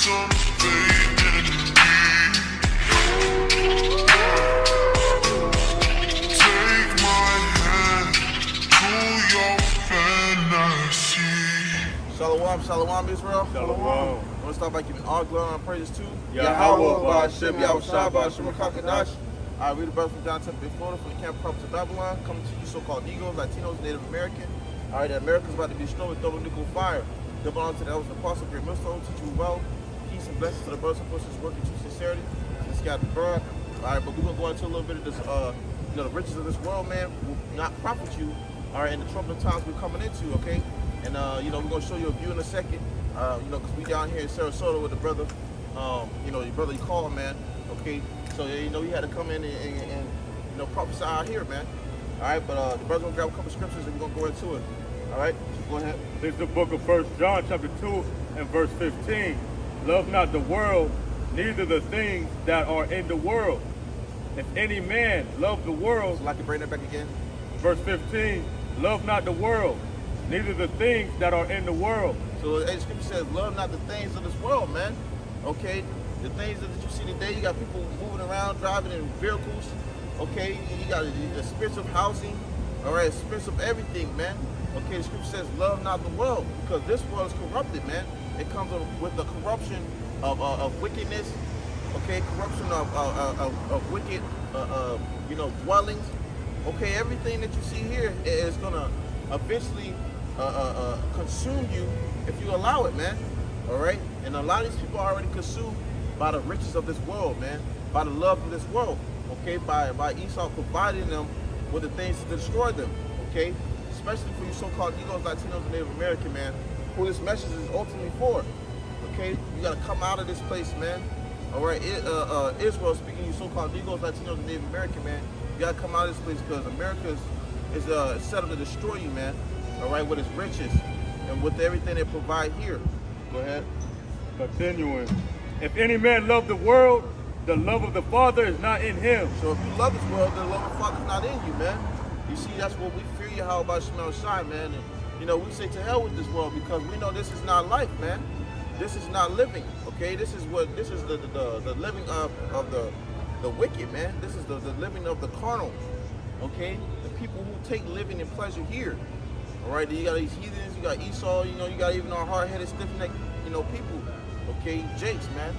Shalom, shalom, Israel. Shalom. I want to start by giving all glory and praises to YAHAWAH, BAHASHAM, YAHAWASHI, BAHASHAM, QADASH. I read the brother from downtown Florida from the camp prophets of Babylon, coming to you so-called Negroes, Latinos, Native American. All right, that America's about to be destroyed with thermonuclear fire. They belong to the elders and apostles, great MILLSTONE, teach you well. Peace and blessings to the brothers and sisters working to sincerity. This got the BARAK. All right, but we're gonna go into a little bit of this, the riches of this world, man, will not profit you. All right, in the troubling times we're coming into, okay? And we're gonna show you a view in a second. Because we down here in Sarasota with the brother, your brother you call him, man. Okay, so he had to come in and prophesy out here, man. All right, but the brother's gonna grab a couple scriptures and we're gonna go into it. All right, so go ahead. This is the book of 1 John chapter 2 and verse 15. Love not the world, neither the things that are in the world. If any man love the world, So like to bring that back again. verse 15, love not the world, neither the things that are in the world. So the scripture says, love not the things of this world, man. Okay, the things that you see today, you got people moving around, driving in vehicles. Okay, you got the expensive housing, all right, expensive everything, man. Okay, the scripture says, love not the world, because this world is corrupted, man. It comes with the corruption of wickedness, okay, corruption of wicked, dwellings. Okay, everything that you see here is gonna eventually consume you if you allow it, man. All right, and a lot of these people are already consumed by the riches of this world, man, by the love of this world. Okay, by Esau providing them with the things to destroy them. Okay, especially for you so-called Negroes, Latinos, and Native American, man, who this message is ultimately for. Okay, you gotta come out of this place, man. All right, Israel, speaking to you so-called Negroes, Latinos, and Native American, man, you gotta come out of this place because America is set up to destroy you, man. All right, with its riches and with everything they provide here. Go ahead. Continuing. If any man love the world, the love of the Father is not in him. So if you love this world, the love of the Father is not in you, man. You see, that's what we fear YAHAWASHI, man. And, we say to hell with this world because we know this is not life, man. This is not living, okay? This is the living of the wicked, man. This is the living of the carnal, okay? The people who take living and pleasure here. All right, you got these heathens, you got Esau, you got even our hard-headed, stiff-necked, people, okay, jakes, man.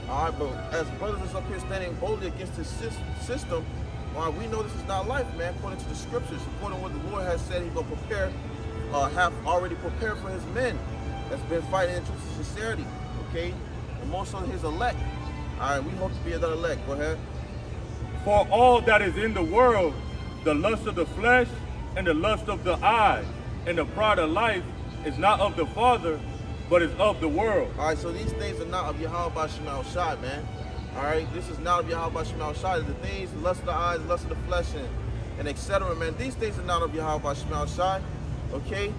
All right, but as brothers is up here standing boldly against this system, all right, we know this is not life, man, according to the scriptures, according to what the Lord has said he's going to prepare, have already prepared for his men that's been fighting in truth and sincerity, okay, and more so his elect. All right, we hope to be that elect. Go ahead. For all that is in the world, the lust of the flesh and the lust of the eyes, and the pride of life is not of the Father, but is of the world. All right, so these things are not of YAHAWASHI, man. All right, this is not of YAHAWASHI. The things, the lust of the eyes, the lust of the flesh, and etc., man. These things are not of YAHAWASHI, okay?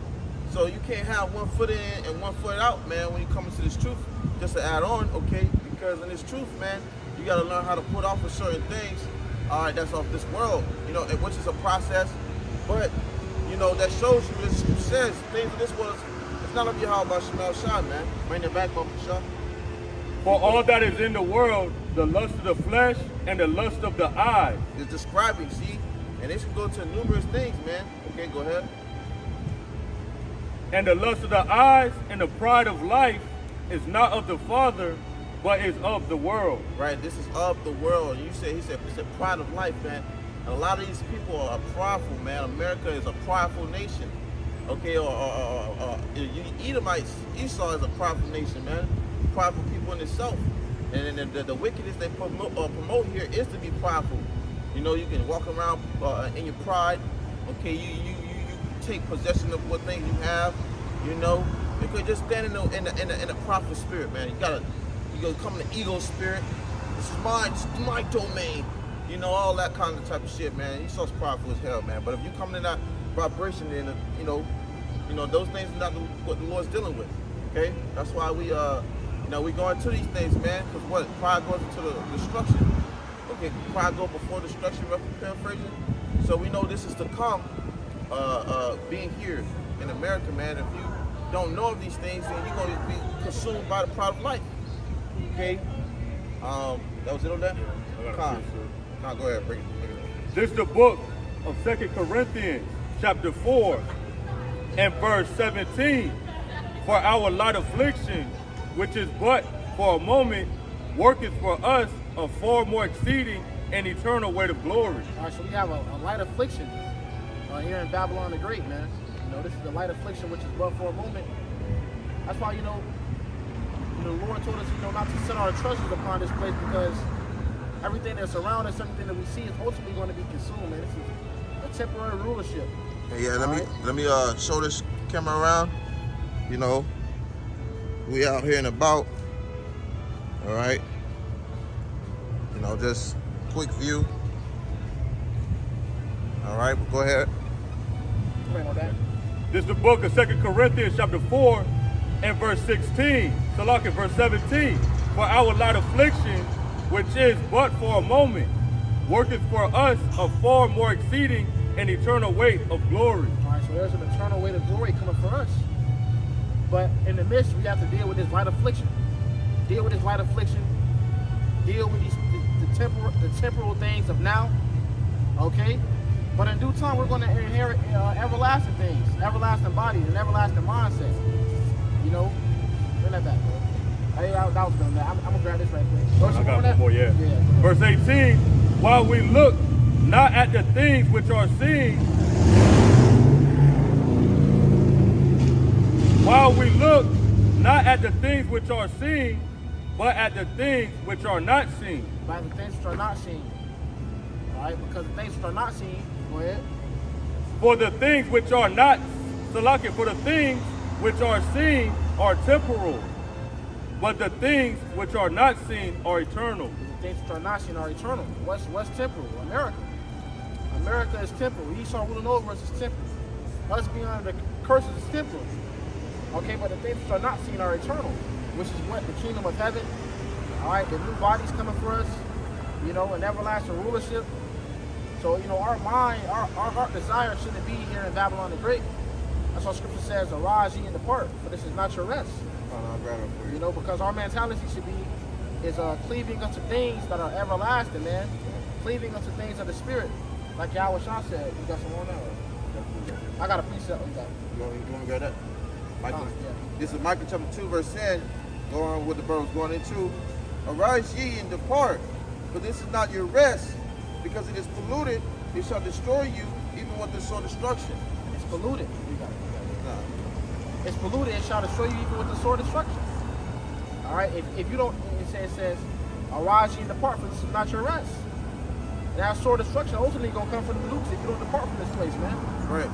So you can't have one foot in and one foot out, man, when you come into this truth, just to add on, okay? Because in this truth, man, you got to learn how to put off of certain things, all right, that's off this world, and which is a process, but that shows you, this says, things of this world, it's not of YAHAWASHI, man. Bring it back, Baba Shah. For all that is in the world, the lust of the flesh and the lust of the eyes. It's describing, see? And this can go to numerous things, man. Okay, go ahead. And the lust of the eyes and the pride of life is not of the Father, but is of the world. Right, this is of the world. He said pride of life, man. And a lot of these people are prideful, man. America is a prideful nation. Okay, Edomites, Esau is a prideful nation, man. Prideful people in itself. And the wickedness they promote here is to be prideful. You can walk around in your pride. Okay, you take possession of what things you have. You could just stand in the prideful spirit, man. You gotta come in the ego spirit. This is mine. This is my domain. All that kind of type of shit, man. Esau's prideful as hell, man. But if you come in that vibration, then those things are not what the Lord's dealing with. Okay, that's why we we go into these things, man. Because what pride goes into the destruction. Okay, pride goes before destruction. Paraphrasing. So we know this is to come. Being here in America, man. If you don't know of these things, then you're going to be consumed by the pride of life. Okay. That was it on that? I got a Con. piece, sir. Con, go ahead, bring it. This is the book of 2 Corinthians, chapter 4, and verse 17. For our light affliction, which is but for a moment, worketh for us a far more exceeding and eternal weight of glory. All right, so we have a light affliction here in Babylon the Great, man. You know, this is the light affliction, which is but for a moment. That's why, the Lord told us, not to set our treasures upon this place, because everything that's around us, everything that we see is ultimately going to be consumed, man. This is a temporary rulership. Yeah, let me show this camera around. We out here and about. All right. Just quick view. All right, go ahead. Right on that. This is the book of 2 Corinthians, chapter 4, and verse 16. So look at verse 17. For our light affliction, which is but for a moment, worketh for us a far more exceeding and eternal weight of glory. All right, so there's an eternal weight of glory coming for us. But in the midst, we have to deal with this light affliction. Deal with this light affliction. Deal with the temporal things of now. Okay? But in due time, we're going to inherit everlasting things, everlasting bodies, and everlasting mindset. Bring that back, bro. Hey, that was good. I'm going to grab this right quick. I got one more, yeah. Verse 18, while we look not at the things which are seen, while we look not at the things which are seen, but at the things which are not seen. By the things which are not seen. All right, because the things which are not seen, go ahead. For the things which are not, Salaki, for the things which are seen are temporal, but the things which are not seen are eternal. The things which are not seen are eternal. What's temporal? America. America is temporal. Esau ruling over us is temporal. Us being under the curses is temporal. Okay, but the things which are not seen are eternal, which is what? The kingdom of heaven. All right, the new bodies coming for us, an everlasting rulership. So, our mind, our heart desire shouldn't be here in Babylon the Great. That's what Scripture says, arise ye and depart, for this is not your rest. Because our mentality should be, is cleaving unto things that are everlasting, man. Cleaving unto things of the Spirit. Like YAHAWASHI said. You got some more now? I got a precept. You want me to grab that? Michael, yeah. This is Micah chapter 2, verse 10, going with the verse going into. Arise ye and depart, for this is not your rest, because it is polluted, it shall destroy you, even with the sword destruction. It's polluted. It's polluted, it shall destroy you even with the sword destruction. All right, if you don't, it says, arise ye and depart, for this is not your rest. Now, sword destruction ultimately going to come from the Lukes if you don't depart from this place, man. Right.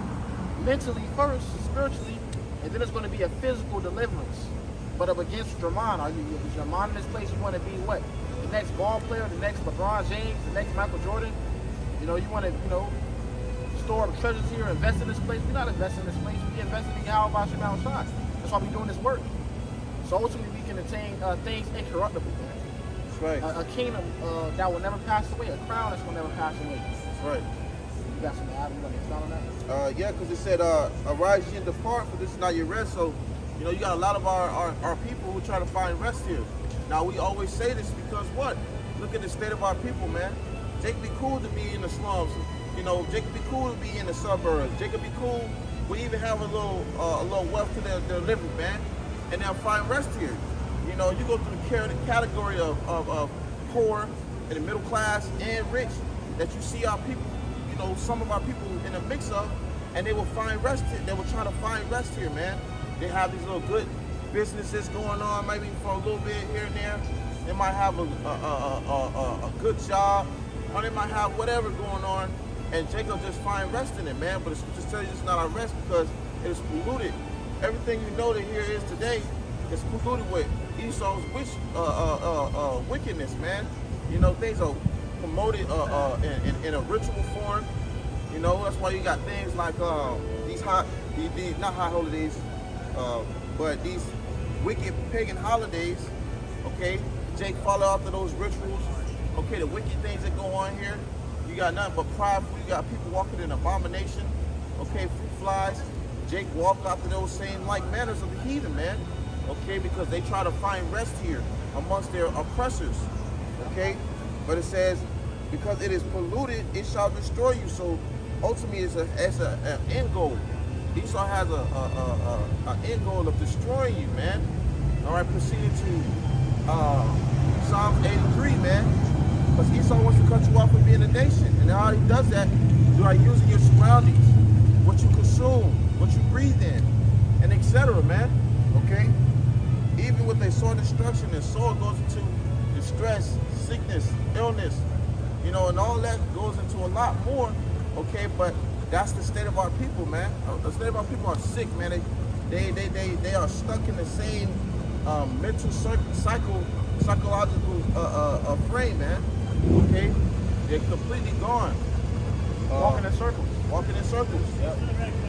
Mentally first, spiritually, and then it's going to be a physical deliverance. But up against your mind, is your mind in this place? You want to be what? The next ball player, the next LeBron James, the next Michael Jordan? You want to, store the treasures here, invest in this place. We're not investing in this place. We're investing in YAHAWASHI. That's why we're doing this work. So ultimately, we can attain things incorruptible. That's right. A kingdom that will never pass away, a crown that's going to never pass away. That's right. You got something to add? You want to expound on that? Yeah, because it said, arise ye and depart, for this is not your rest. So, you got a lot of our people who try to find rest here. Now, we always say this because what? Look at the state of our people, man. Jake be cool to be in the slums. Jake be cool to be in the suburbs. Jake be cool. We even have a little wealth to their living, man. And they'll find rest here. You go through the category of poor and the middle class and rich that you see our people, some of our people in a mix of, and they will find rest here. They will try to find rest here, man. They have these little good businesses going on, maybe for a little bit here and there. They might have a good job, or they might have whatever going on, and Jacob just find rest in it, man. But the scriptures tell you it's not our rest because it is polluted. Everything that here is today is polluted with Esau's wickedness, man. Things are promoted in a ritual form. That's why you got things like these not high holidays, but these wicked pagan holidays. Okay, Jake follow after those rituals. Okay, the wicked things that go on here. You got nothing but prideful. You got people walking in abomination. Okay, fruit flies. Jake walked after those same manners of the heathen, man. okay, because they try to find rest here amongst their oppressors, okay? But it says, because it is polluted, it shall destroy you. So ultimately, it's an end goal. Esau has an end goal of destroying you, man. All right, proceeding to Psalms 83, man. Because Esau wants to cut you off from being a nation. And how he does that is by using your surroundings, what you consume, what you breathe in, and etc., man. Okay? Even with a soil destruction, and soil goes into distress, sickness, illness, you know, and all that goes into a lot more, okay? But that's the state of our people, man. The state of our people are sick, man. They are stuck in the same mental psychological frame, man. Okay? They're completely gone. Walking in circles. Walking in circles. Yep.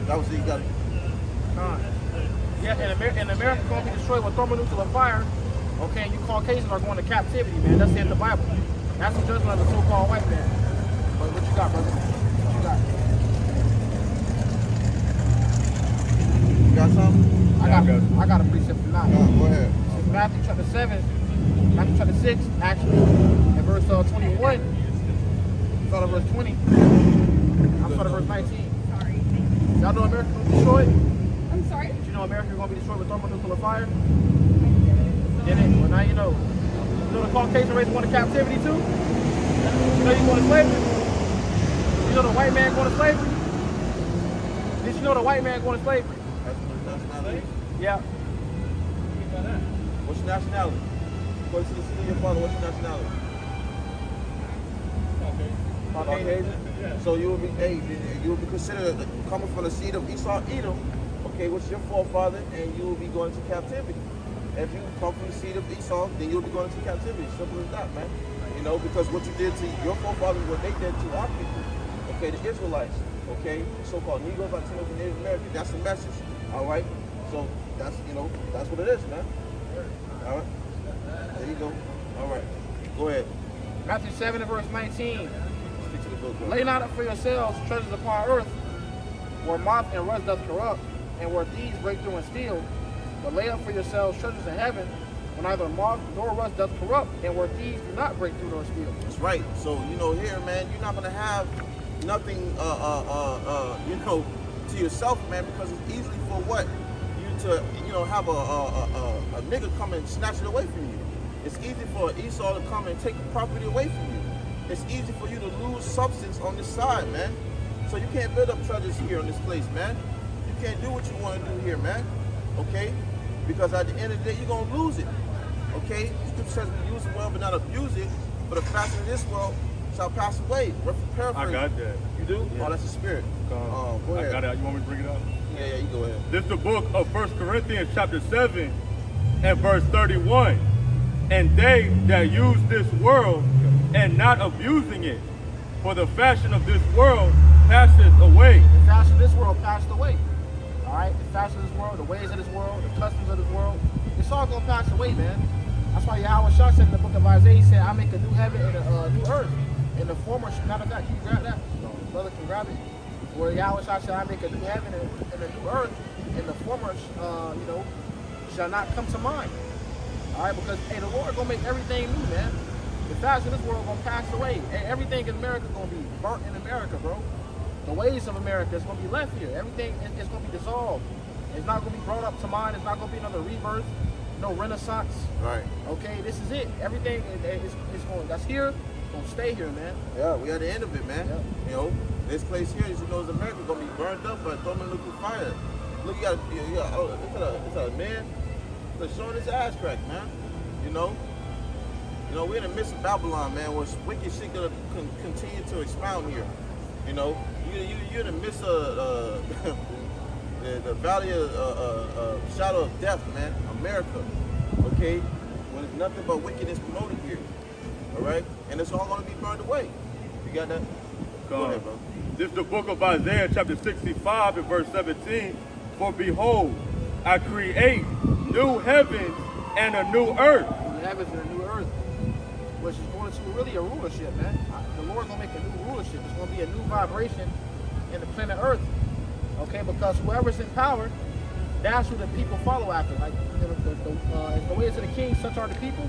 That was it. You got it. Yeah, and America going to be destroyed with thermonuclear fire. Okay, and you Caucasians are going to captivity, man. That's in the Bible. That's the judgment of the so-called white man. But what you got, brother? What you got? You got something? I got a precept for now. Go ahead. Matthew chapter 7, Matthew chapter 6, actually, and verse 21. Start at verse 20. I'm starting at verse 19. Sorry. Y'all know America going to be destroyed? I'm sorry. Did you know America going to be destroyed with thermonuclear fire? Did it? Well, now you know. You know the Caucasian race going to captivity too? You know you going to slavery? You know the white man going to slavery? Did you know the white man going to slavery? That's nationality. Yeah. What's your nationality? According to the seed of your father, what's your nationality? Caucasian. So you will be, you will be considered coming from the seed of Esau, Edom, okay, which is your forefather, and you will be going to captivity. If you come from the seed of Esau, then you'll be going into captivity. Simple as that, man. You know, because what you did to your forefathers, what they did to our people, okay, the Israelites, okay, so-called Negroes, Latinos, and Native Americans. That's the message, all right? So that's, you know, that's what it is, man. All right? There you go. All right. Go ahead. Matthew 7 and verse 19. Stick to the book, bro. Lay not up for yourselves treasures upon earth, where moth and rust doth corrupt, and where thieves break through and steal. But lay up for yourselves treasures in heaven, where neither moth nor rust doth corrupt, and where thieves do not break through nor steal. That's right. So, you know, here, man, you're not gonna have nothing, you know, to yourself, man, because it's easily for what? You to, you know, have a nigga come and snatch it away from you. It's easy for Esau to come and take the property away from you. It's easy for you to lose substance on this side, man. So you can't build up treasures here in this place, man. You can't do what you want to do here, man. Okay? Because at the end of the day, you're going to lose it. Okay? Scripture says we use it well, but not abuse it. For the fashion of this world shall pass away. Paraphrase. I got that. You do? Yeah. Oh, that's the spirit. Go ahead. I got it. You want me to bring it up? Yeah, you go ahead. This is the book of 1 Corinthians chapter 7 and verse 31. And they that use this world and not abusing it, for the fashion of this world passes away. The fashion of this world passed away. All right? The fashion of this world, the ways of this world, the customs of this world, it's all going to pass away, man. That's why YAHAWASHI said in the book of Isaiah, he said, I make a new heaven and a new earth. And the former, matter of fact, can you grab that? So brother can grab it. Where YAHAWASHI said, I make a new heaven and a new earth, and the former, you know, shall not come to mind. All right, because hey, the Lord gonna make everything new, man. The fashion of this world gonna pass away. Hey, everything in America is gonna be burnt in America, bro. The ways of America is gonna be left here. Everything is gonna be dissolved. It's not gonna be brought up to mind. It's not gonna be another rebirth, no renaissance. Right. Okay, this is it. Everything is going. That's here. Gonna stay here, man. Yeah, we at the end of it, man. Yep. You know, this place here, as you know, is America, gonna be burned up by thermonuclear fire. Look, it's a man that's showing his ass crack, man. You know, we're in the midst of Babylon, man, where wicked shit gonna continue to expound here. You know, you're in the midst of the valley of shadow of death, man. America, okay, when there's nothing but wickedness promoted here. All right, and it's all going to be burned away. You got that? Go ahead, bro. This is the book of Isaiah chapter 65 and verse 17. For behold, I create new heavens and a new earth. New heavens and a new earth, which is going to really a rulership, man. The Lord's gonna make a new rulership. It's gonna be a new vibration in the planet Earth. Okay, because whoever's in power, that's who the people follow after. Like the way to the king, such are the people.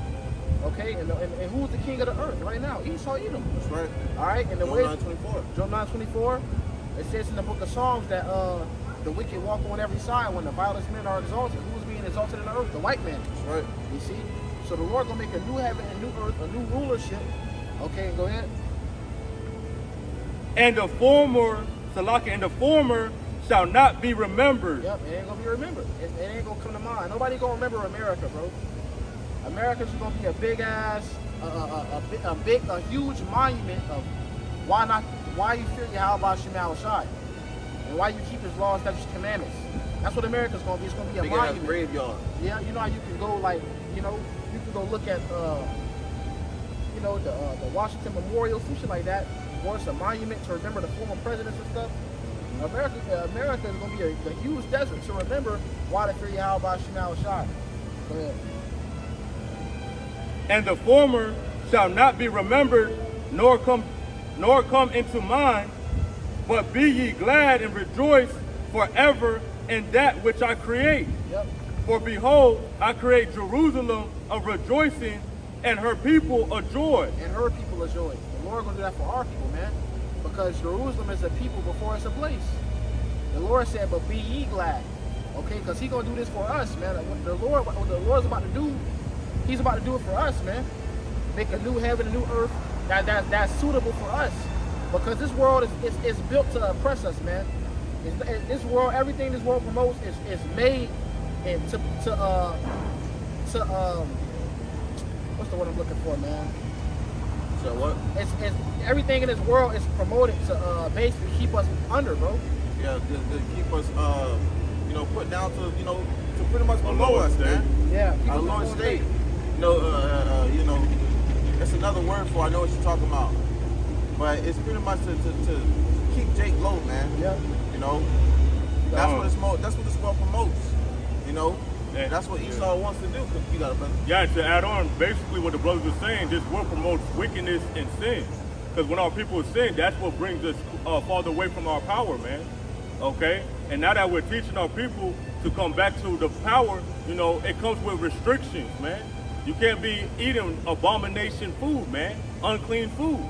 Okay, and who's the king of the earth right now? Esau, Edom. That's right. All right, and the Job way 9:24. Job 9:24, it says in the book of Psalms that the wicked walk on every side when the vilest men are exalted. Who's being exalted in the earth? The white man. That's right. You see? So the Lord gonna make a new heaven and new earth, a new rulership. Okay, go ahead. And the former, Salaki, and the former shall not be remembered. Yep, it ain't gonna be remembered. It ain't gonna come to mind. Nobody gonna remember America, bro. America's gonna be a big ass, a huge monument of why you fear YAHAWASHI and why you keep His laws, statutes, commandments. That's what America's gonna be. It's gonna be a Big ass monument. graveyard. Yeah, you know how you can go like, you can go look at, the Washington Memorial, some shit like that. Or it's a monument to remember the former presidents and stuff. America is gonna be a huge desert to remember why they fear YAHAWASHI. Go ahead. And the former shall not be remembered, nor come into mind, but be ye glad and rejoice forever in that which I create. Yep. For behold, I create Jerusalem a rejoicing, and her people a joy. And her people a joy. The Lord gonna do that for our people, man. Because Jerusalem is a people before it's a place. The Lord said, but be ye glad. Okay, because He gonna do this for us, man. What the Lord's about to do, He's about to do it for us, man. Make a new heaven, a new earth that's suitable for us. Because this world is built to oppress us, man. This world, everything this world promotes is made to what's the word I'm looking for, man? So what? It's everything in this world is promoted to basically keep us under, bro. Yeah, to keep us, put down to, to pretty much below us, man. Yeah, keep Our us lower below state. That's another word for. I know what you're talking about, but it's pretty much to keep Jake low, man. Yeah. That's what this world promotes. And that's what Esau wants to do. You got it, brother. Yeah, to add on, basically what the brothers are saying, this world promotes wickedness and sin. Because when our people sin, that's what brings us farther away from our power, man. Okay? And now that we're teaching our people to come back to the power, it comes with restrictions, man. You can't be eating abomination food, man. Unclean food.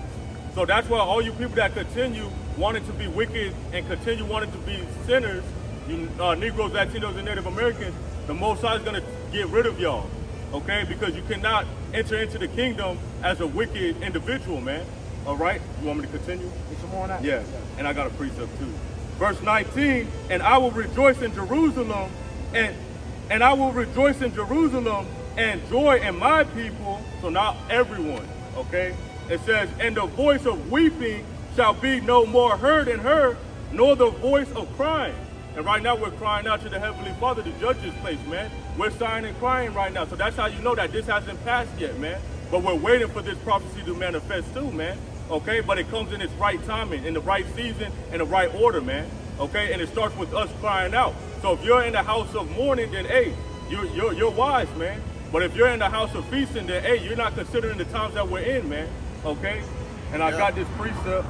So that's why all you people that continue wanting to be wicked and continue wanting to be sinners, you Negroes, Latinos, and Native Americans, the Most High is going to get rid of y'all, okay? Because you cannot enter into the kingdom as a wicked individual, man. All right? You want me to continue? Get some more on that? Yeah, and I got a precept too. Verse 19, and I will rejoice in Jerusalem, and I will rejoice in Jerusalem and joy in my people, so not everyone, okay? It says, and the voice of weeping shall be no more heard in her, nor the voice of crying. And right now we're crying out to the Heavenly Father to judge this place, man. We're sighing and crying right now. So that's how you know that this hasn't passed yet, man. But we're waiting for this prophecy to manifest too, man. Okay? But it comes in its right timing, in the right season, in the right order, man. Okay? And it starts with us crying out. So if you're in the house of mourning, then hey, you're wise, man. But if you're in the house of feasting, then hey, you're not considering the times that we're in, man. Okay? And I got this precept.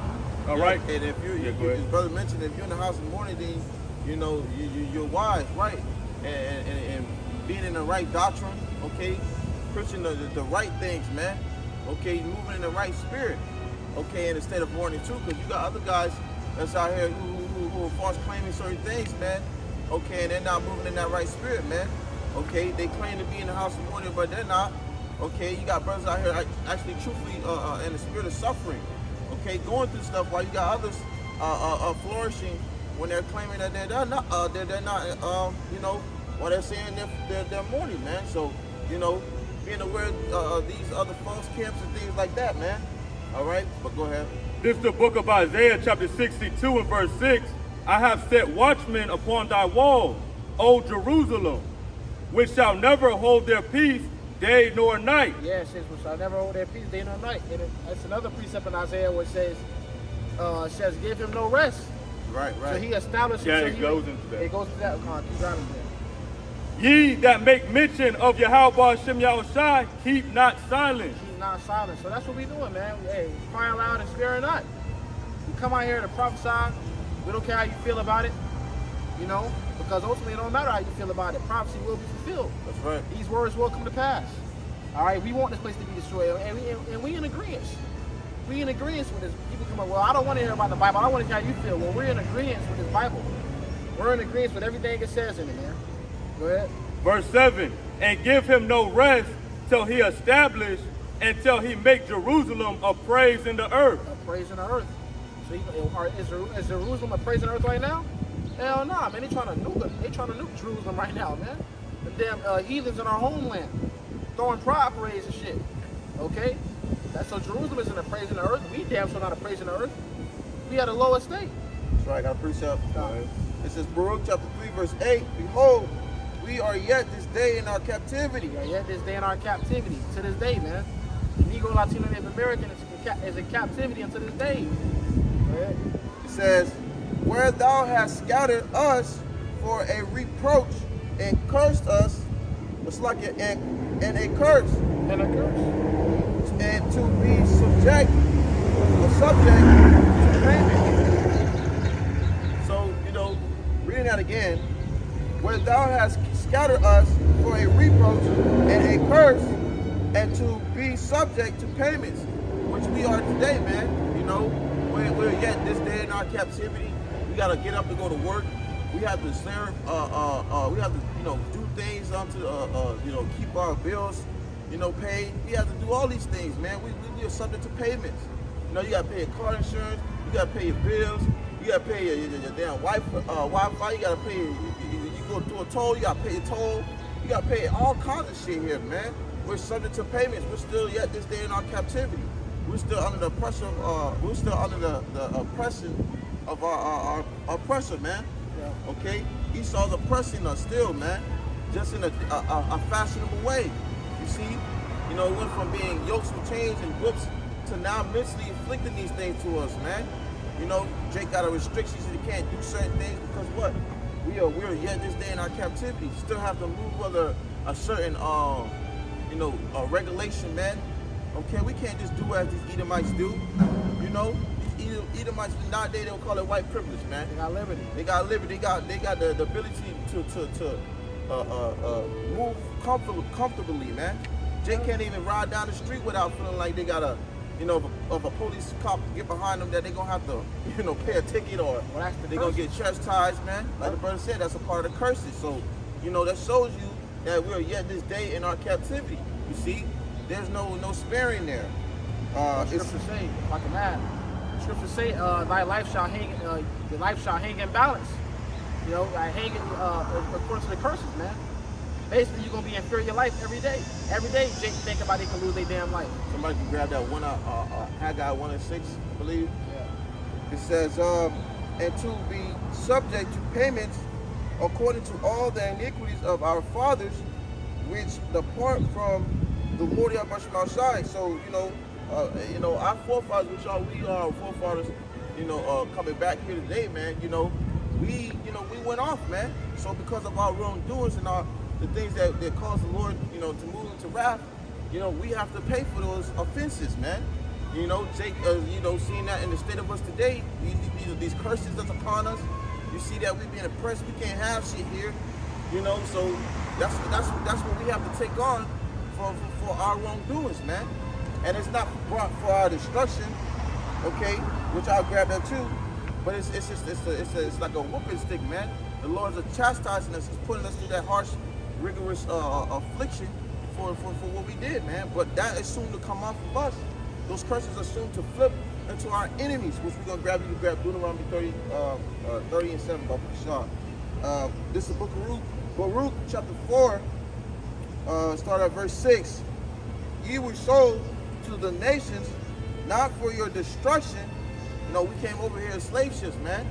All right. And if his brother mentioned, if you're in the house of mourning, then you're wise, right? And being in the right doctrine, okay? Preaching the right things, man. Okay, moving in the right spirit, okay, in the state of mourning too, because you got other guys that's out here who are false claiming certain things, man. Okay, and they're not moving in that right spirit, man. Okay, they claim to be in the house of mourning, but they're not. Okay, you got brothers out here actually truthfully in the spirit of suffering. Okay, going through stuff while you got others flourishing when they're claiming that they're not, while they're saying they're mourning, man. So, being aware of these other false camps and things like that, man. All right, but go ahead. This is the book of Isaiah, chapter 62 and verse 6. I have set watchmen upon thy walls, O Jerusalem, which shall never hold their peace day nor night. Yeah, it says, which shall never hold their peace day nor night. And that's another precept in Isaiah where it says, give him no rest. Right. So he established. Yeah, so it goes into that. It goes to that. Keep driving there. Ye that make mention of YAHAWASHI, keep not silent. Keep not silent. So that's what we doing, man. Hey, crying loud and sparing not. We come out here to prophesy. We don't care how you feel about it. You know, because ultimately it don't matter how you feel about it. Prophecy will be fulfilled. That's right. These words will come to pass. All right, we want this place to be destroyed, and we in agreement. We in agreement with this. People come up, well, I don't want to hear about the Bible. I want to hear how you feel. Well, we're in agreement with this Bible. We're in agreement with everything it says in it, man. Go ahead. Verse 7, and give him no rest till he establish and till he make Jerusalem a praise in the earth. A praise in the earth. So is Jerusalem a praise in the earth right now? Hell nah, man. They trying to nuke it. They trying to nuke Jerusalem right now, man. The damn heathens in our homeland. Throwing pride parades and shit. Okay? So Jerusalem isn't a praise in the earth. We damn sure not a praise in the earth. We at a lower state. That's right, I got a precept. It says, Baruch chapter 3, verse 8, behold, we are yet this day in our captivity. We are yet this day in our captivity. To this day, man. The Negro, Latino, Native American is in captivity until this day. Right? It says, where thou hast scattered us for a reproach and cursed us, it's like a curse. And a curse. And to be subject to payment. So, you know, reading that again, where thou hast scattered us for a reproach and a curse, and to be subject to payments, which we are today, man. You know, we're yet this day in our captivity. We gotta get up and go to work. We have to serve. We have to, you know, do things unto, you know, keep our bills, you know, paid. We have to do all these things, man. We are subject to payments. You know, you gotta pay your car insurance. You gotta pay your bills. You gotta pay your damn Wi-Fi. You gotta pay. You go to a toll. You gotta pay your toll. You gotta pay all kinds of shit here, man. We're subject to payments. We're still yet this day in our captivity. We're still under the oppression. We're still under the oppression of our oppressor, man. Yeah. Okay, Esau's oppressing us still, man. Just in a fashionable way. You see, you know, it went from being yokes with chains and whips to now mentally inflicting these things to us, man. You know, Jake got a restriction, so he can't do certain things because what? We're yet this day in our captivity. Still have to move under a certain you know, regulation, man. Okay, we can't just do as these Edomites do. You know, these Edomites nowadays they don't call it white privilege, man. They got liberty. They got liberty. They got the ability to move comfortably, man. Jake can't even ride down the street without feeling like they got a, you know, if a police cop get behind them, that they gonna have to, you know, pay a ticket or they gonna get chastised, man. Like the brother said, that's a part of the curses. So, you know, that shows you that we're yet this day in our captivity. You see, there's no sparing there. Scripture say, if I can add, Scripture say, thy life shall hang, your life shall hang in balance. You know, hang according to the curses, man. Basically, you're gonna be in fear of your life every day. Every day, Jake think about they can lose their damn life. Somebody can grab that one, Haggai 1:6, I believe. Yeah. It says, and to be subject to payments according to all the iniquities of our fathers, which depart from the Lord YAHAWASHI. So, you know, our forefathers, which are we are our forefathers, you know, coming back here today, man. You know, we went off, man. So because of our wrongdoings and the things that caused the Lord, you know, to move into wrath, you know, we have to pay for those offenses, man. You know, Jake, you know, seeing that in the state of us today, these curses that's upon us. You see that we being oppressed, we can't have shit here, you know. So that's what we have to take on for our wrongdoings, man. And it's not brought for our destruction, okay? Which I'll grab that too. But it's like a whooping stick, man. The Lord's chastising us, He's putting us through that harsh, rigorous affliction for what we did, man. But that is soon to come off of us. Those curses are soon to flip into our enemies, which we're gonna grab. You can grab Deuteronomy 30 and 7, Baruch Shah. This is the book of Baruch chapter 4. Start at verse 6. Ye were sold to the nations, not for your destruction. You know, we came over here as slave ships, man.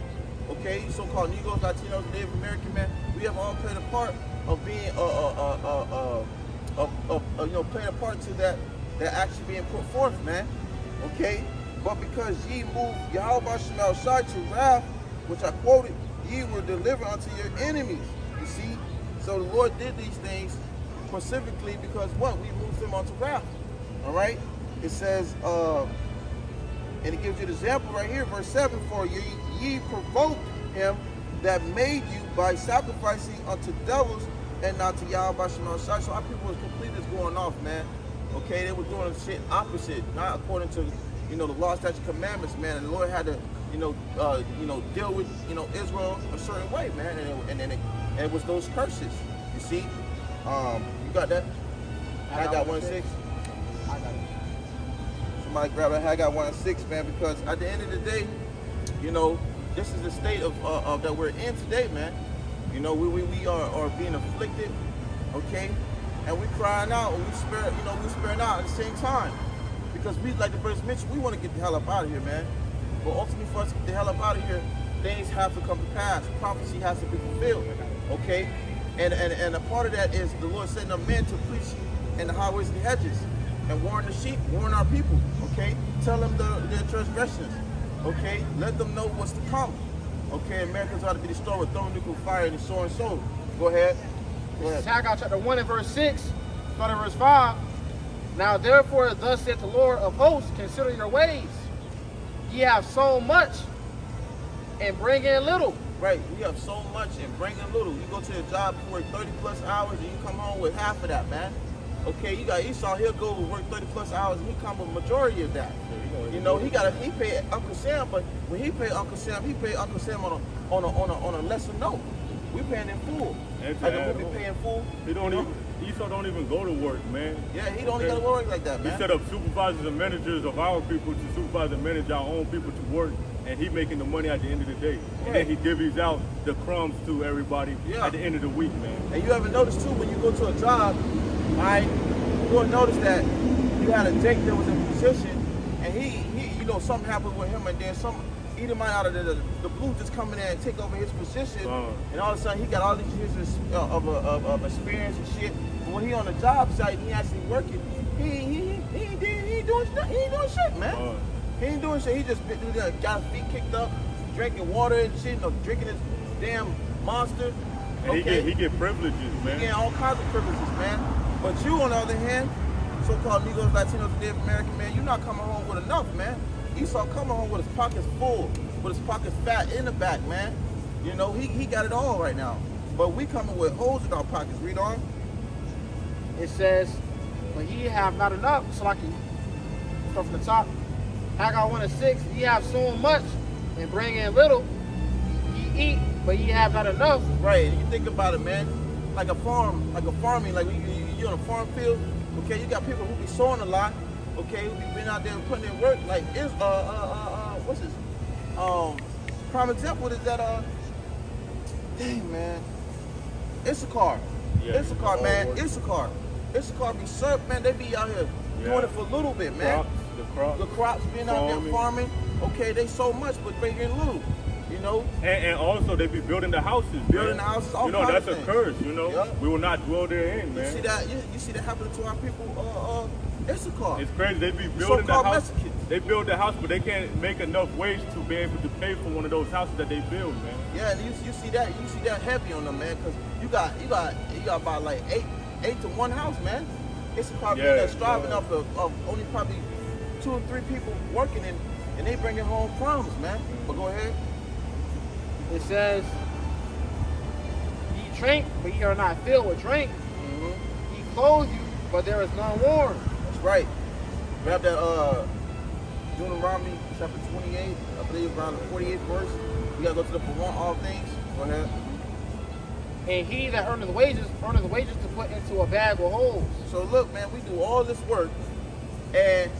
Okay, so-called Negroes, Latinos, Native American, man. We have all played a part of being, you know, playing a part to that actually being put forth, man. Okay, but because ye moved YAHAWASHI to wrath, which I quoted, ye were delivered unto your enemies. You see, so the Lord did these things specifically because what? We moved them onto wrath. All right. It says, and it gives you the example right here, verse 7, for ye provoked him that made you by sacrificing unto devils and not to YAHAWASHI. So our people was completely just going off, man. Okay, they were doing shit opposite, not according to, you know, the law, statute, commandments, man. And the Lord had to, deal with, Israel a certain way, man. And it was those curses. You see, you got that? I got 1:6. I got it. Somebody grab that. I got 1:6, man. Because at the end of the day, this is the state of that we're in today, man. We are being afflicted, okay, and we crying out, and we sparing out at the same time, because we, like the verse mentioned, we want to get the hell up out of here, man. But ultimately, for us to get the hell up out of here, things have to come to pass. Prophecy has to be fulfilled, okay. And a part of that is the Lord sending a man to preach in the highways and hedges and warn the sheep, warn our people, okay. Tell them their transgressions, okay. Let them know what's to come. Okay, Americans ought to be destroyed with throwing nuclear fire and so and so. Go ahead. This is Haggai chapter 1 and verse 6, starting verse 5. Now therefore, thus saith the Lord of hosts, consider your ways. Ye have sown much and bring in little. Right, we have so much and bring in little. You go to your job, you work 30 plus hours, and you come home with half of that, man. Okay, you got Esau, he'll go and work 30 plus hours, and he come with a majority of that. He pay Uncle Sam, but when he pay Uncle Sam on a lesser note. We paying in full. Like the movie Paying Full. Esau don't even go to work, man. Yeah, he don't even go to work like that, man. He set up supervisors and managers of our people to supervise and manage our own people to work, and he making the money at the end of the day. Right. And then he divvies out the crumbs to everybody at the end of the week, man. And you ever notice too, when you go to a job, right, you're gonna notice that you had a Jake that was in position, and he something happened with him, and then some Edomite out of the blue just come in there and take over his position, and all of a sudden he got all these years of experience and shit. But when he on the job site, he actually working. He ain't doing shit, man. He ain't doing shit. He just got his feet kicked up, drinking water and shit, drinking his damn Monster. And he get privileges, man. He getting all kinds of privileges, man. But you, on the other hand, so-called Negroes, Latinos, and Native American, man, you're not coming home with enough, man. Esau coming home with his pockets full, with his pockets fat in the back, man. He got it all right now. But we coming with holes in our pockets. Read on. It says, but ye have not enough. So like you start from the top. Haggai 1 and 6, ye have sown much and bring in little. Ye eat, but ye have not enough. Right, and you think about it, man. Like a farming, like you're on a farm field. Okay, you got people who be sowing a lot. Okay, who be been out there and putting in work. Like what's this? Prime example is that dang, man, Issachar. Yeah, Issachar, man, Issachar be served, man. They be out here doing it for a little bit, man. The crops being out there farming. Okay, they so much, but bring in little. And also they be building the houses. Building the houses, all kinds that's of a things. curse. Yep. We will not dwell therein, man. You see that happening to our people, Issachar. It's crazy. They be building the house. Mexicans. They build the house, but they can't make enough wage to be able to pay for one of those houses that they build, man. Yeah, and you see that heavy on them, man, because you got about like eight to one house, man. Issachar being there striving off of only probably 2 or 3 people working, and they bringing home crumbs, man. But go ahead. It says, ye drink, but ye are not filled with drink. Ye clothe you, but there is none warm. That's right. Grab that Deuteronomy chapter 28, I believe around the 48th verse. You gotta go to the for want all things. Go ahead. And he that earneth wages to put into a bag with holes. So look, man, we do all this work, and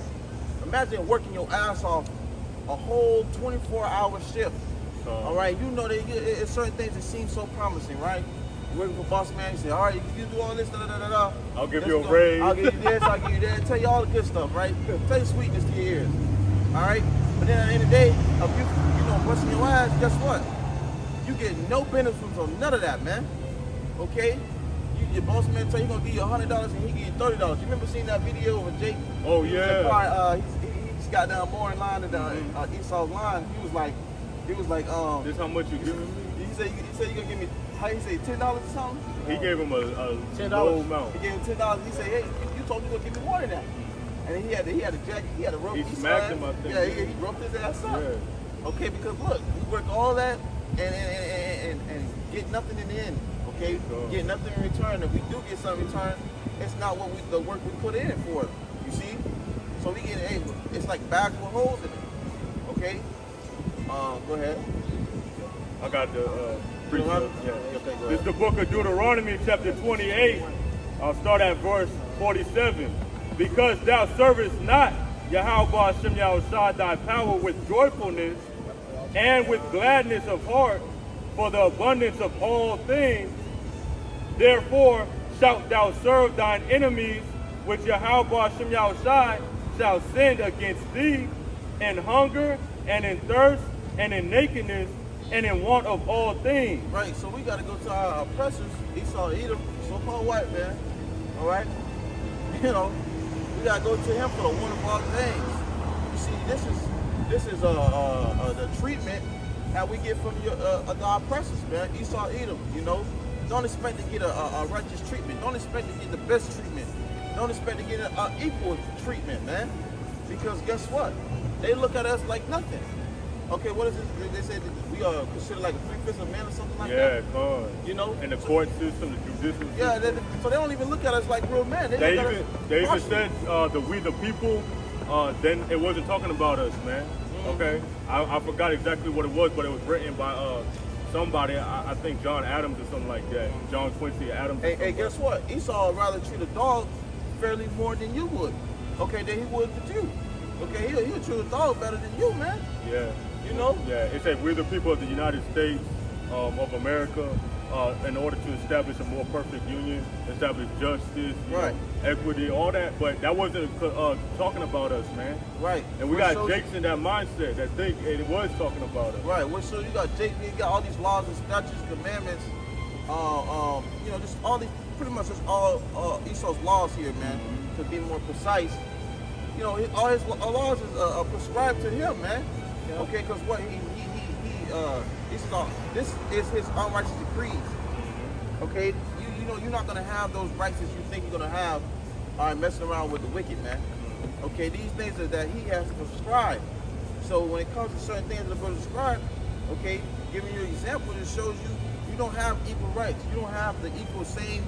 imagine working your ass off a whole 24-hour shift. All right, it's certain things that seem so promising, right? You're working for boss man, you say, all right, you do all this, I'll give you a raise. I'll give you this, I'll give you that, tell you all the good stuff, right? Tell you sweetness to your ears, all right? But then at the end of the day, if you busting your ass, guess what? You get no benefit from none of that, man, okay? Your boss man tell you he's gonna give you $100 and he give you $30. You remember seeing that video of Jake? Oh, yeah. He's got down more in line than Esau's line. He was like, this how much you giving me? He said you gonna give me, how you say, $10 or something? He gave him a $10 low amount. He gave him $10. He said, hey, you told me you gonna give me more than that. And he had a jacket, he had a rope. He smacked him, I think. Yeah, he roped his ass up. Yeah. Okay, because look, we work all that, and get nothing in the end. Okay, get nothing in return. If we do get something in return, it's not what the work we put in for it. You see? So we get it's like bags with holes in it. Okay. Go ahead. I got the precept. Yeah. Okay, go This is ahead. the book of Deuteronomy, chapter 28. I'll start at verse 47. Because thou servest not YAHAWASHI Yahushua thy power with joyfulness and with gladness of heart for the abundance of all things, therefore shalt thou serve thine enemies, which YAHAWASHI Yahushua shall send against thee in hunger and in thirst and in nakedness and in want of all things. Right, so we got to go to our oppressors, Esau, Edom, so-called white man, all right? You know, we got to go to him for the one of all things. You see, this is the treatment that we get from the oppressors, man, Esau, Edom, you know? Don't expect to get a righteous treatment. Don't expect to get the best treatment. Don't expect to get an equal treatment, man. Because guess what? They look at us like nothing. Okay, what is it? They said that we are considered like a 3/5 of man or something like that. Yeah, God. You know? And the court system, the judicial system. Yeah, so they don't even look at us like real men. They look at even us partially. said the we the people. Then it wasn't talking about us, man. Okay, I forgot exactly what it was, but it was written by somebody. I think John Adams or something like that. John Quincy Adams. Hey, guess what? Esau would rather treat a dog fairly more than you would. Okay, than he would with you. Okay, he'll treat a dog better than you, man. Yeah. You know? Yeah, it said we're the people of the United States of America in order to establish a more perfect union, establish justice, you Right. know, equity, all that. But that wasn't talking about us, man. Right. And we got Jakes in that mindset that think it was talking about us. Right. Well, so you got Jake, you got all these laws and statutes, commandments, you know, just all these, pretty much just all Esau's laws here, man, to be more precise. You know, all his laws is prescribed to him, man. Yeah. Okay, because what this is his unrighteous decrees. Okay, you know you're not gonna have those rights that you think you're gonna have messing around with the wicked, man. Okay, these things that he has to prescribe. So when it comes to certain things that are going to prescribe, okay, giving you an example, it shows you don't have equal rights. You don't have the equal same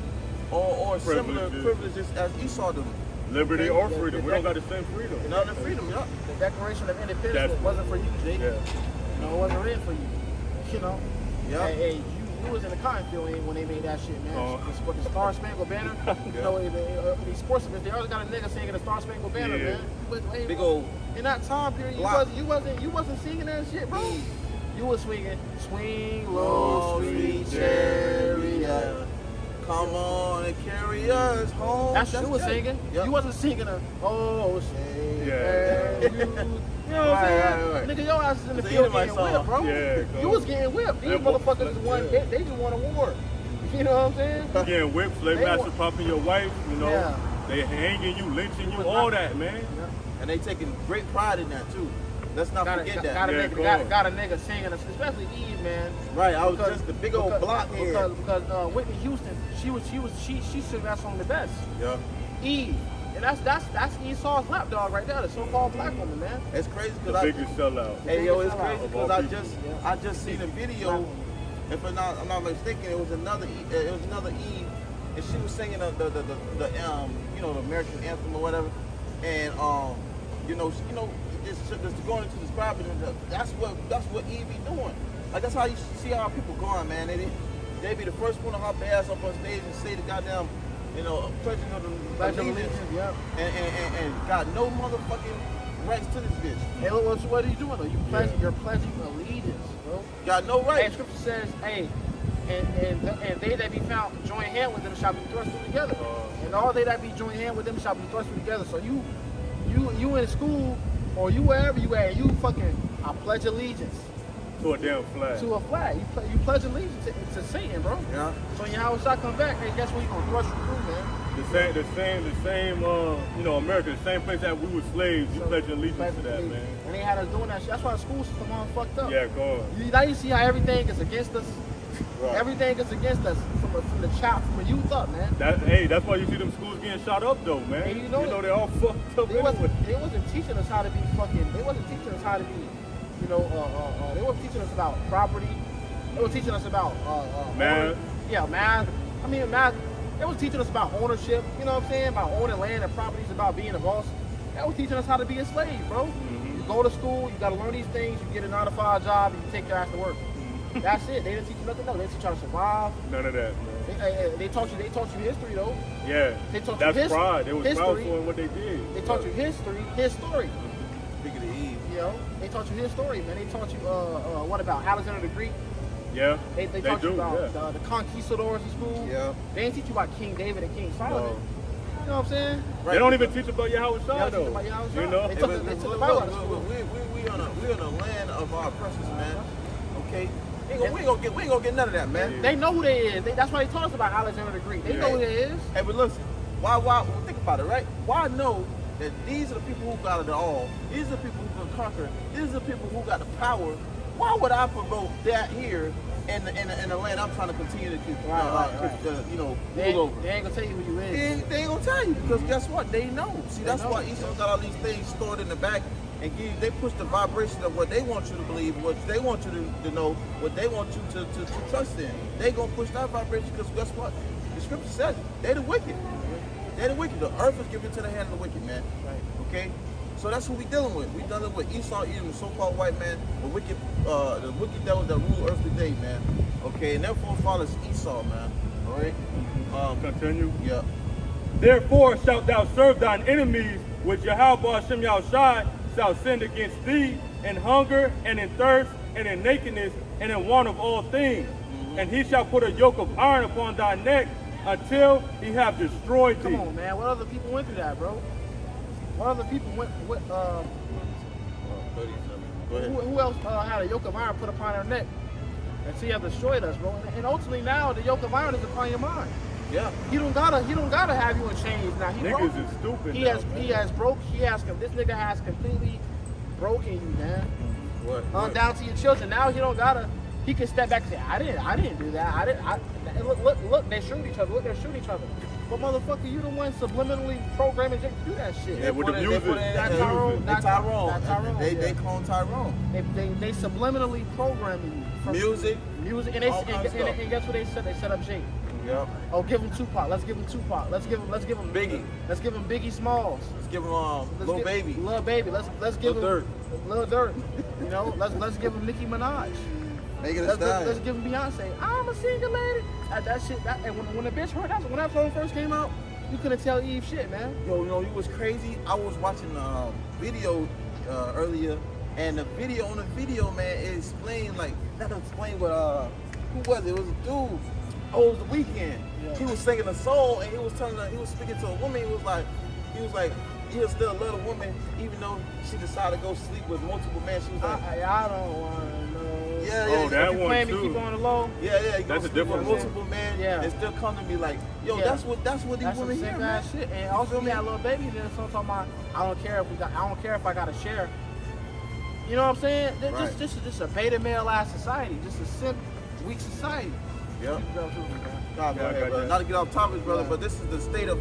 or similar privileges as Esau does. Liberty or freedom. We don't got the same freedom. None of freedom, yeah. The Declaration of Independence wasn't for you, Jake. Yeah. No, it wasn't written for you. You know? Yeah. Hey, you was in the cotton field when they made that shit, man. The Star Spangled Banner. You know, these sports events, they always got a nigga singing the Star Spangled Banner, man. But, big old. In that time period, you wasn't singing that shit, bro. You was swinging, swing low, sweet chariot. Come on and carry us home. That's what you was singing. Yep. You wasn't singing a say you know what I'm saying? Right. Nigga, your ass is in the field getting whipped, bro. Yeah, you was getting whipped. These motherfuckers just won. They just won a war. You know what I'm saying? You getting whipped, slave master popping your wife. You know, Yeah. they hanging you, lynching you, all that, man. Yeah. And they taking great pride in that too. Let's not forget that. Got a nigga singing, especially Eve, man. Right, I was just the big old blockhead. Because Whitney Houston, she should have sung the best. Yeah. Eve. And that's Esau's lapdog right there, the so-called black woman, man. It's crazy The because biggest sellout. Hey yo, it's crazy Of all because I just seen a video. If I'm not mistaken, it was another Eve, and she was singing the you know, the American anthem or whatever, and you know just going into describing it, that's what Eve be doing. Like that's how you see how people going, man. They be the first one to hop their ass up on stage and say the goddamn, you know, pledging of the allegiance, yeah. and got no motherfucking rights to this bitch. Hey, what are you doing though? You're pledging allegiance, bro. Got no rights. Hey, scripture says, hey, and they that be found join hand with them shall be thrust together. And all they that be join hand with them shall be thrust together. So you in school or you wherever you at, you fucking I pledge allegiance. To a damn flag. To a flag. You pledge allegiance to Satan, bro. Yeah. So when Yahawah come back, hey, guess what? You gonna thrust you through, man. The same, you know, America, the same place that we were slaves, you pledge allegiance to that, man. And they had us doing that shit. That's why the school system all fucked up. Yeah, go on. Now you see how everything is against us. Right. Everything is against us from the youth up, man. That's why you see them schools getting shot up, though, man. And you know they all fucked up They anyway. wasn't teaching us how to be fucking. They wasn't teaching us how to be, you know. They wasn't teaching us about property. It was teaching us about Math. Yeah, math. I mean, math. It was teaching us about ownership. You know what I'm saying? About owning land and properties. About being a boss. That was teaching us how to be a slave, bro. You go to school. You got to learn these things. You get a 9-to-5 job. And you take your ass to work. That's it. They didn't teach you nothing else. They teach you how to survive. None of that, man. They taught you history though. Yeah. They taught you That's pride. They was history. powerful in what they did. They taught you history, his story. Speak of the Eve. You know, they taught you his story, man. They taught you what about Alexander the Greek? Yeah. They taught you about yeah. the conquistadors in school. Yeah. They didn't teach you about King David and King Solomon. No. You know what I'm saying? Right. They don't even teach about Yahawah They don't though. teach about Yahawah. You know? They Hey, took but the look, Bible look, out of school. we on a land of our oppressors, man. Okay? We ain't gonna get none of that, man. They know who they is. That's why they taught us about Alexander the Greek. They know who they is. Hey, but listen, why think about it, right? Why know that these are the people who got it all? These are the people who can conquer. These are the people who got the power. Why would I promote that here in the land I'm trying to continue to keep, rule over? They ain't gonna tell you who you is. They ain't gonna tell you because guess what? They know. See, that's know. why Esau got all these things stored in the back and they push the vibration of what they want you to believe, what they want you to know, what they want you to trust in. They gonna push that vibration because guess what? The scripture says it. They're the wicked. They're the wicked. The earth is given to the hand of the wicked, man. Right. Okay? So that's who we dealing with. We dealing with Esau, Edom, the so-called white man, the wicked devils that rule earth today, man. Okay, and their forefathers Esau, man. All right. Continue. Yeah. Therefore shalt thou serve thine enemies, which Yahawah Hashem Yahushai shall send against thee in hunger and in thirst and in nakedness and in want of all things. And he shall put a yoke of iron upon thy neck until he have destroyed thee. Come on, man. What other people went through that, bro? What other people went? 37. Go ahead. Who else had a yoke of iron put upon their neck until he have destroyed us, bro? And ultimately now the yoke of iron is upon your mind. Yeah. He don't gotta have you in chains now. He broke. Niggas is stupid He now, has man. this nigga has completely broken you, man. What? Down to your children. Now he don't gotta. He can step back and say, I didn't do that. Look, they shoot each other. Look, they shoot each other. But motherfucker, you the one subliminally programming Jake to do that shit. Yeah, with the music. That's Tyrone. That's Tyrone. That's Tyrone. They clone Tyrone. They subliminally programming you. From Music, and all kinds of stuff. guess what they said? They set up Jake. Yeah. Oh, give him Tupac. Let's give him Tupac. Let's give him Biggie. Let's give him Biggie Smalls. Let's give him Lil Baby. Lil Baby. Let's give Lil him Lil Durk. You know, let's give him Nicki Minaj. Make it a Let's style. give him Beyonce. I'm a single lady. That shit. And when the bitch heard that, when that song first came out, you couldn't tell Eve shit, man. Yo, you know, it was crazy. I was watching a video earlier, and on the video, man, it explained what who was it? It was a dude. Oh, it was The Weeknd. Yeah. He was singing a song, and he was speaking to a woman. He was like, he'll still love a woman, even though she decided to go sleep with multiple men. She was like, I don't want to know. yeah. Oh, that You one playing me, too. keep on the low. Yeah, he That's goes a sleep different with one. multiple men, Yeah. and still come to me like, yo, Yeah. that's what these That's some women sick hear, man. ass shit. And also, he had a little baby. Then so talking about, I don't care if I got to share. You know what I'm saying? Right. Just a beta male ass society. Just a simp, weak society. Yeah. Yeah, Nah, I got brother. that. Not to get off topic, brother, Yeah. but this is the state of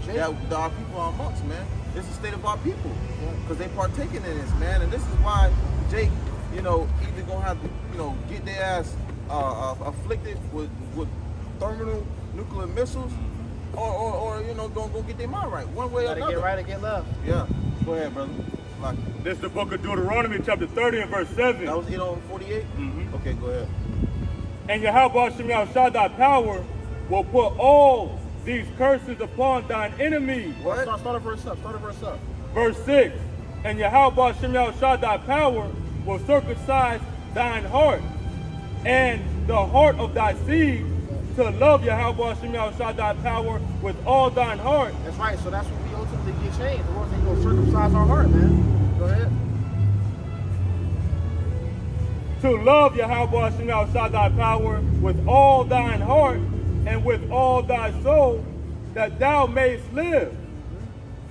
Jake. that our people are amongst, man. This is the state of our people, Yeah. because they partaking in this, man. And this is why Jake, either gonna have to, get their ass afflicted with terminal nuclear missiles, or gonna get their mind right, one way or Gotta another. get right or get left. Yeah. Go ahead, brother. Lock it. This is the book of Deuteronomy, chapter 30 and verse 7. That was it on 48. Mhm. Okay, go ahead. And Yahawah Hashem Yahushai thy power will put all these curses upon thine enemies. What? Start a verse up. Verse 6. And Yahawah Hashem Yahushai thy power will circumcise thine heart and the heart of thy seed to love Yahawah Hashem Yahushai thy power with all thine heart. That's right. So that's when we ultimately get changed. The Lord said He gonna circumcise our heart, man. Go ahead. To love Yahawah Hashem Yahushai thy power with all thine heart and with all thy soul, that thou mayest live.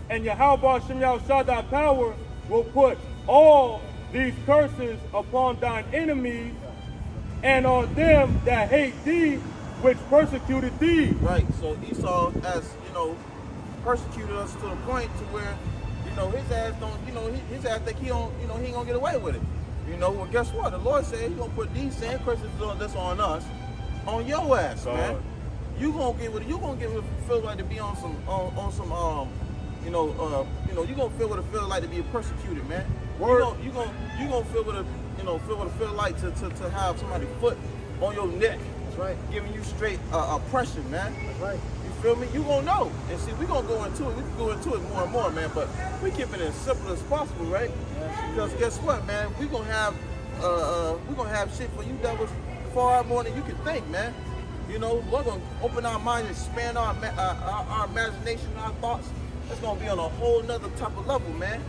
And Yahawah Hashem Yahushai thy power will put all these curses upon thine enemies and on them that hate thee, which persecuted thee. Right. So Esau, as persecuted us to the point to where, his ass don't, his ass think he don't, he ain't gonna get away with it. You know, well, guess what? The Lord said He's gonna put these same curses that's on us, on your ass, man. You gonna get what it feels like to be on some you gonna feel what it feels like to be persecuted, man. You gonna feel what it feels like to have somebody's foot on your neck. That's right. Giving you straight oppression, man. That's right. You feel me? You gonna know. And see, we gonna go into it. We can go into it more and more, man. But we keep it as simple as possible, right? Because guess what, man? We gonna have shit for you devils far more than you can think, man. You know, we're gonna open our minds and expand our imagination, our thoughts. It's gonna be on a whole nother type of level, man.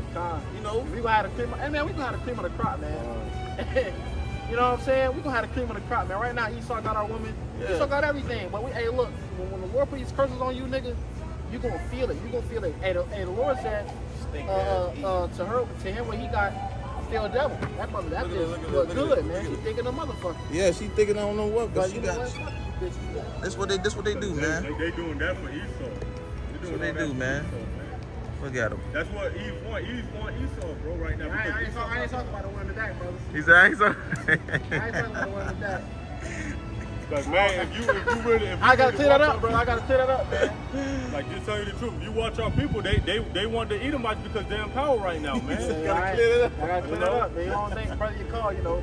You know, we gonna have the cream. Hey, man, we gonna have the cream of the crop, man. You know what I'm saying? We gonna have the cream of the crop, man. Right now, Esau got our women. Yeah. Esau got everything. But hey, look, when the Lord put these curses on you, nigga, you gonna feel it. You gonna feel it. Hey, the Lord said to him when he got feel devil. That mother, that bitch look good, man. She thinking a motherfucker. Yeah, she thinking I don't know what, but she got. That's what they do, man. They doing that for Esau. That's what they do, man. Forget them. That's what Eve want. Eve want Esau, bro, right now. I ain't talking about the one in the back, brothers. He said, I ain't talking about the one in the back. Like, man, if you really, I gotta clear that up, bro. I gotta clear that up, man. Like, just tell you the truth. You watch our people, they want the Edomites because they're in power right now, man. Gotta clear that up. I gotta clear that up, man. You don't think, brother, you call, you know,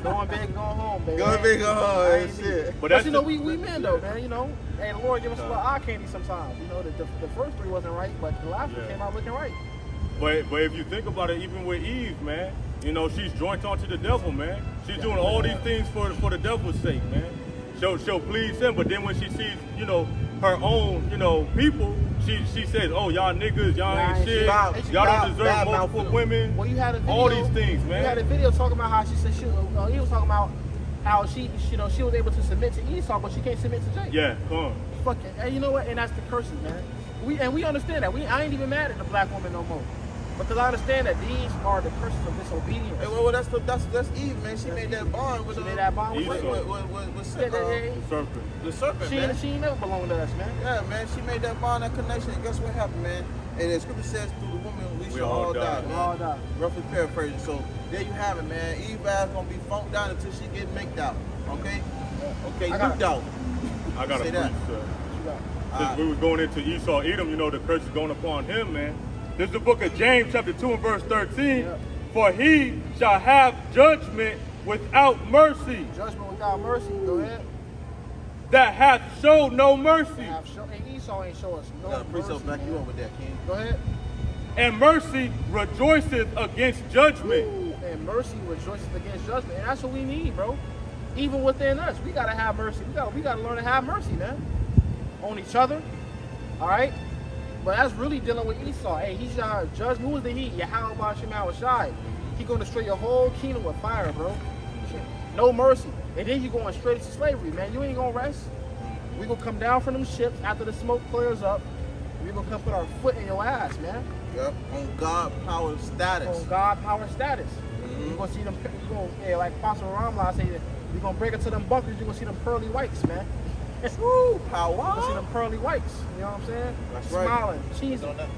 going big, going home, baby. Going big, going home, shit. But you know, we men though, man. You know, hey, the Lord give us a little eye candy sometimes. You know, the first three wasn't right, but the last one came out looking right. But if you think about it, even with Eve, man, you know, she's joined onto the devil, man. She's doing all these things for the devil's sake, man. She'll please him, but then when she sees, you know, her own, you know, people, she says, oh, y'all niggas, y'all ain't shit, y'all don't deserve multiple women, well, you had a video, all these things, man. You had a video talking about how she said he was talking about how she was able to submit to Esau, but she can't submit to Jacob. Yeah, come on. Fucking, and you know what? And that's the curses, man. We understand that. I ain't even mad at the black woman no more. Because I understand that these are the curses of disobedience. Hey, well, that's Eve, man. She made that bond with the serpent. The serpent, man. She ain't never belonged to us, man. Yeah, man. She made that bond, that connection. And guess what happened, man? And the scripture says, through the woman, we shall all die, man. We all die. Roughly paraphrasing. So there you have it, man. Eve ass gonna be funked down until she get maked out. Okay? Okay, nuked out. I got a preach, sir. Since we were going into Esau, Edom, you know, the curse is going upon him, man. This is the book of James, chapter 2 and verse 13. Yeah. For he shall have judgment without mercy. Judgment without mercy, go ahead. That hath showed no mercy. And Esau ain't show us no mercy. Precept back you up with that, King. Go ahead. And mercy rejoiceth against judgment. Ooh, and mercy rejoiceth against judgment. And that's what we need, bro. Even within us, we gotta have mercy. We gotta learn to have mercy, man. On each other. All right? But that's really dealing with Esau. Hey, he shall judge. Who is the he? YAHAWASHI. He going to destroy your whole kingdom with fire, bro. No mercy. And then you going straight into slavery, man. You ain't going to rest. We going to come down from them ships after the smoke clears up. We going to come put our foot in your ass, man. Yep. On God power status. On God power status. You're going to see them, like Apostle Ramla said, you're going to break into them bunkers. You're going to see them pearly whites, man. Woo, power. You see them pearly whites. You know what I'm saying? That's Smiling, right. cheesing.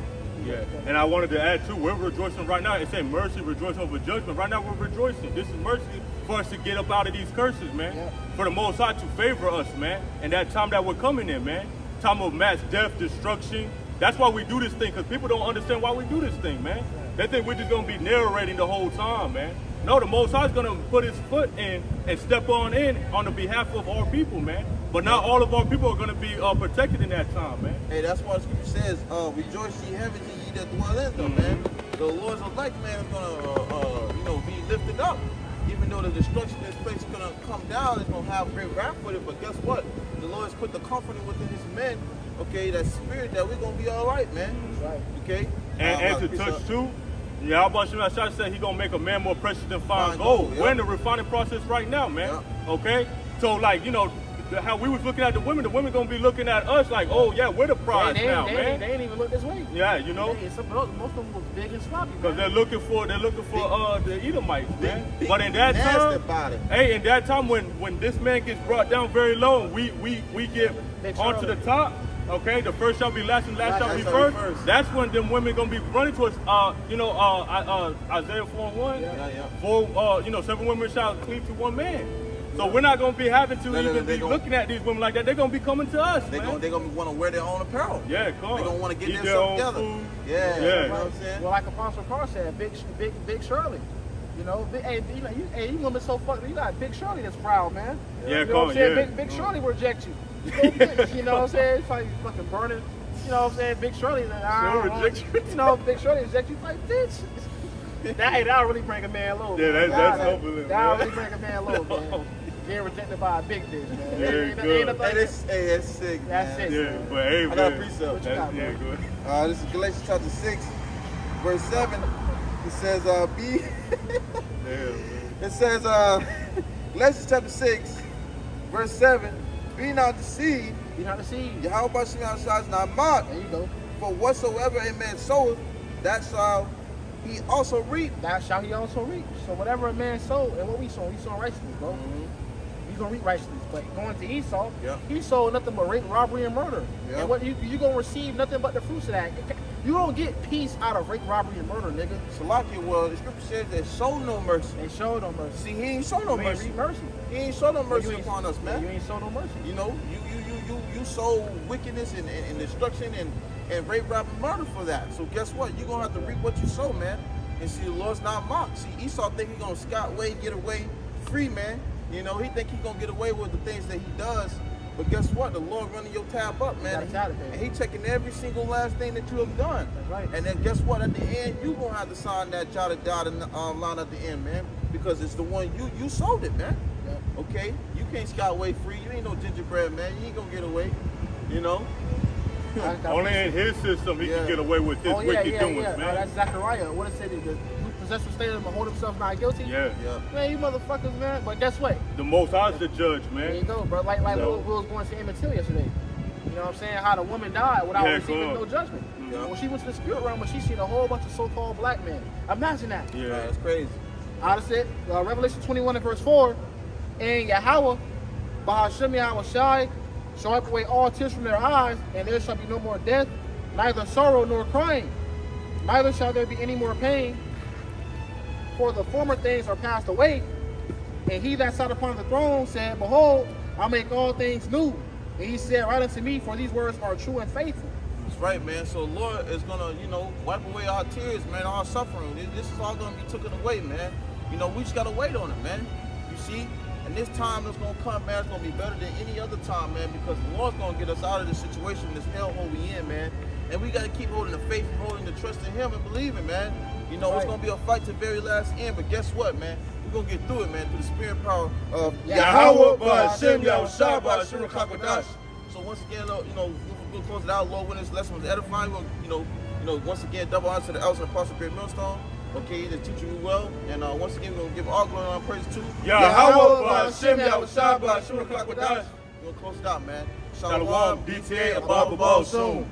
Yeah. And I wanted to add too, we're rejoicing right now. It said mercy, rejoicing over judgment. Right now we're rejoicing. This is mercy for us to get up out of these curses, man. Yeah. For the Most High to favor us, man. And that time that we're coming in, man. Time of mass death, destruction. That's why we do this thing, because people don't understand why we do this thing, man. They think we're just going to be narrating the whole time, man. No, the Most High is going to put his foot in and step on the behalf of our people, man. But not all of our people are going to be protected in that time, man. Hey, that's why the scripture says, rejoice ye heavens and ye that dwell in them, man. The Lord's elect, man, is going to, be lifted up. Even though the destruction in this place is going to come down, it's going to have great wrath with it. But guess what? The Lord has put the comfort within his men, okay, that spirit that we're going to be all right, man. That's right. Okay? And to touch too, Yahawah said he's going to make a man more precious than fine gold. Yep. We're in the refining process right now, man. Yep. Okay? So, like, you know, how we was looking at the women going to be looking at us like, oh, yeah, we're the prize now, man. They ain't even look this way. Yeah, you know. Most of them was big and sloppy, because they're looking for the Edomites, man. But in that time, hey, in that time when this man gets brought down very low, we get onto the top, Okay, the first shall be last and last shall be shall be first. first. That's when them women gonna be running towards, Isaiah 4:1. Yeah. For 7 women shall cleave to 1 man. So we're not gonna be having to even be looking at these women like that. They're gonna be coming to us. They're man. gonna want to wear their own apparel. Yeah, come. They're gonna want to get Eat their themselves own together. food. Yeah, Yeah. you know what I'm saying? Well, like Apostle Carl said, Big Shirley. You know, you women so fucked. You got Big Shirley that's proud, man. Yeah, you know what I'm saying? yeah. Big Shirley will reject you. You know what I'm saying? It's like fucking burning. You know what I'm saying? Big Shirley, She'll reject you. You know, Big Shirley reject you like bitch. That'll really bring a man low. Yeah, man. that's unbelievable. That'll really bring a man low, man. Getting rejected by a big bitch, man. Yeah, good. That's sick. That's man. it. Yeah, but hey, I man. got a precept. What you got, Yeah, bro? good. This is Galatians chapter 6, verse 7. It says, Yeah, It says, Galatians chapter 6, verse 7, be not deceived, You know the seed. YAHAWASHI is not mocked, There you go. for whatsoever a man soweth, that shall he also reap. That shall he also reap. So whatever a man sowed, and what we sow righteousness, bro. He's gonna reap righteousness. But going to Esau, Yeah. he sold nothing but rape, robbery, and murder. Yeah. And what you gonna receive nothing but the fruits of that. You don't get peace out of rape, robbery, and murder, nigga. Salakia, well, the scripture says that show no mercy. And show no mercy. See, he ain't show no You ain't mercy. reap mercy. He ain't show no mercy You ain't- upon us, Yeah, you man. ain't show no mercy. You know, you sow wickedness and destruction and rape, rob, and murder for that. So guess what? You're gonna have to reap what you sow, man. And see, the Lord's not mocked. See, Esau think he's gonna scot away, get away free, man. You know, he think he's gonna get away with the things that he does. But guess what? The Lord running your tab up, man. got a tab to pay. And he checking every single last thing that you have done. That's right. And then guess what? At the end, you gonna have to sign that jotted down line at the end, man. Because it's the one you sold it, man. Yeah. Okay? You can't scot away free. You ain't no gingerbread, man. You ain't gonna get away. You know? Only in his system he can get away with his wicked doings, man. That's Zechariah. What it said, the possessor state of him and hold himself not guilty. Yeah. Man, you motherfuckers, man. But guess what? The Most High's the judge, There you man. go, bro. Like So- we was going to Emmett Till yesterday. You know what I'm saying? How the woman died without Yeah, receiving come no on. judgment. Yeah. When she went to the spirit realm, when she seen a whole bunch of so-called black men. Imagine that. Yeah. That's crazy. Out of it, Revelation 21 and verse 4, and Yahawah, BAHASHAM YAHAWASHI, shall wipe away all tears from their eyes, and there shall be no more death, neither sorrow nor crying, neither shall there be any more pain, for the former things are passed away. And he that sat upon the throne said, behold, I make all things new. And he said, right unto me, for these words are true and faithful. That's right, man. So the Lord is gonna, wipe away our tears, man, our suffering. This is all gonna be taken away, man. We just gotta wait on it, man. You see? And this time that's gonna come, man, it's gonna be better than any other time, man, because the Lord's gonna get us out of this situation, this hellhole we in, man. And we gotta keep holding the faith and holding the trust in Him and believing, man. It's gonna be a fight to the very last end, but guess what, man? We're gonna get through it, man, through the spirit and power of Yahawah, BAHASHAM, YAHAWASHI, BAHASHAM, QADASH. So once again, we'll close it out. Lord, when this lesson was edifying, we'll, once again, double honor to the elders and apostle Great Millstone. Okay, they're teaching you well. And once again, we're gonna give all glory and all praise to Yahawah, BAHASHAM, YAHAWASHI, BAHASHAM, QADASH. We're gonna close it out, man. Shalom, DTA, above soon.